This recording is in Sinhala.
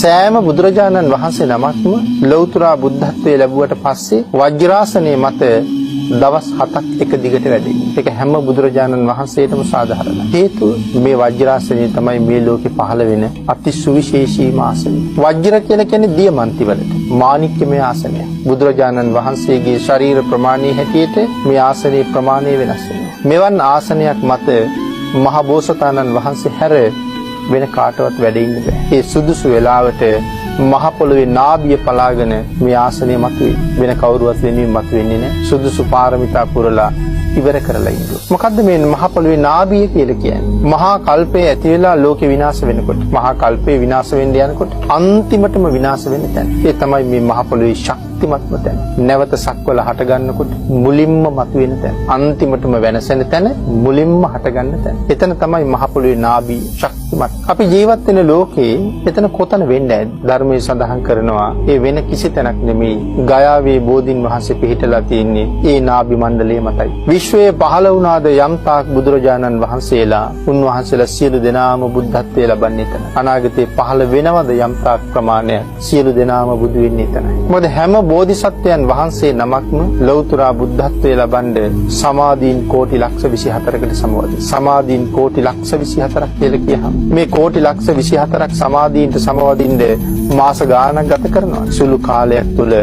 සෑම බුදුරජාණන් වහන්සේ නමක්ම ලෞතර බුද්ධත්වයේ ලැබුවට පස්සේ වජ්‍රාසනයේ මත දවස් 7ක් එක දිගට වැඩි. ඒක හැම බුදුරජාණන් වහන්සේටම සාධාරණයි. හේතුව මේ වජ්‍රාසනය තමයි මේ ලෝකේ පහළ වෙන අති සුවිශේෂීම ආසනය. වජ්‍ර කියලා කියන්නේ දියමන්ති වලට මාණික්‍යමය ආසනය. බුදුරජාණන් වහන්සේගේ ශරීර ප්‍රමාණයේ හැටියට මේ ආසනයේ ප්‍රමාණය වෙනස් වෙනවා. මෙවන් ආසනයක් මත මහ බෝසතාණන් වහන්සේ හැර වෙන කාටවත් වැඩ ඉන්න බෑ. ඒ සුදුසු වෙලාවට මහ පොළොවේ නාභිය පලාගෙන මේ ආසනය මතුවේ. වෙන කවුරුවත් වෙනුවෙන් මතුවෙන්නේ නැහැ. සුදුසු පාරමිතා පුරලා ඉවර කරලා ඉන්නවා. මොකද්ද මේ මහ පොළොවේ නාභිය කියලා කියන්නේ? මහා කල්පේ ඇති වෙලා ලෝකේ විනාශ වෙනකොට, මහා කල්පේ විනාශ වෙන්න යනකොට අන්තිමටම විනාශ වෙන තැන. ඒ තමයි මේ මහ පොළොවේ ශක්තිමත්ම තැන. නැවත සක්වල හට ගන්නකොට මුලින්ම මතුවෙන තැන. අන්තිමටම වෙනසෙන තැන මුලින්ම හට ගන්න තැන. එතන තමයි මහ පොළොවේ නාභිය ශක්තිමත්. අපි ජීවත් වෙන ලෝකේ එතන කොතන වෙන්නේ? ධර්මයේ සඳහන් කරනවා ඒ වෙන කිසි තැනක් නෙමෙයි. ගයාවේ බෝධින් වහන්සේ පිහිටලා තියෙන්නේ ඒ නාභි මණ්ඩලයේ මතයි. විශ්වයේ පහළ වුණාද යම් තාක් බුදුරජාණන් වහන්සේලා උන්වහන්සේලා සියලු දෙනාම බුද්ධත්වයේ ලබන්නේ එතන. අනාගතේ පහළ වෙනවද යම් තාක් ප්‍රමාණයක් සියලු දෙනාම බුදු වෙන්නේ එතනයි. මොකද හැම බෝධිසත්වයන් වහන්සේ නමක්ම ලෞතර බුද්ධත්වයේ ලබන්නේ සමාධීන් කෝටි ලක්ෂ 24කට සමවදී. සමාධීන් කෝටි ලක්ෂ 24ක් කියලා කියහම මේ කෝටි ලක්ෂ 24ක් සමාධීන්ට සමවදින්න මාස ගාණක් ගත කරනවා. සුළු කාලයක් තුල